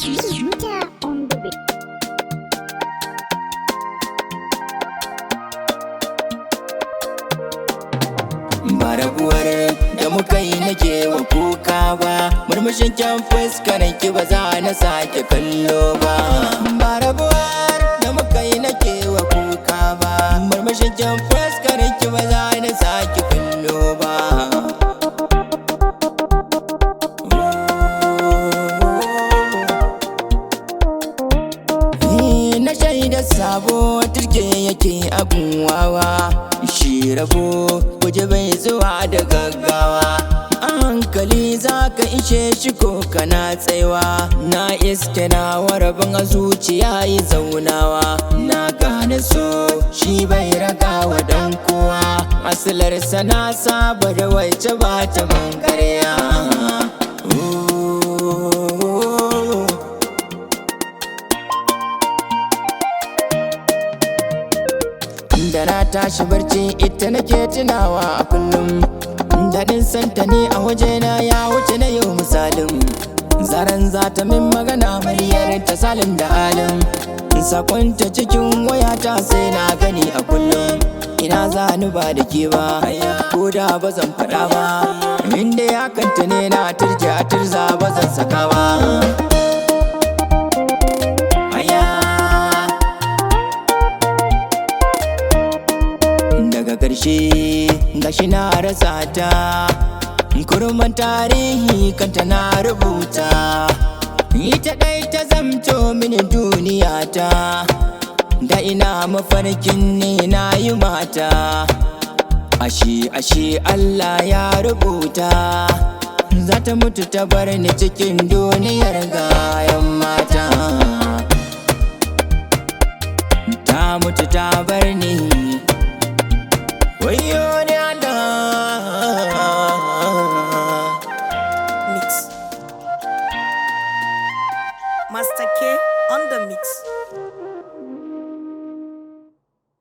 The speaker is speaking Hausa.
Judah on the beat. Ba rabuwar da muka yi nake wa kuka ba, murmushin kyan fuskar ki ba za na sake kallo ba. Ba rabuwar da muka yi nake wa kuka ba, murmushin kyan fuskar ki ba za na sake kallo ba. Na shaida sabo turke yake abun wawa, shi rabo guje bai zuwa da gaggawa. A hankali za ka ishe shi ko kana tsaiwa, na iske na warabin a zuciya yi zaunawa. Na gane so shi bai ragawa dan kowa, asilarsa na saba da wacce ba ta mun karya. Da na tashi barci ita nake tunawa a kullum, daɗin santa ne a wajena ya wuce na yau misalin. Zaran za ta min magana muryar ta salin da halin, sakonta cikin wayata sai na gani a kullum. Ina za ni ba da ke ba, ko da ba zan faɗa ba, inda ya kanta ne na turja turza ba zan saka ba. Daga ƙarshe gashi na rasa ta, kurman tarihi kanta na rubuta. Ita ɗai ta zamto mini duniya ta, da ina mafarkin ne na yi mata. Ashe Allah ya rubuta, za ta mutu ta bar ni cikin duniyar gayan mata. Ta mutu ta bar ni, wayo ni Allah. Mix Master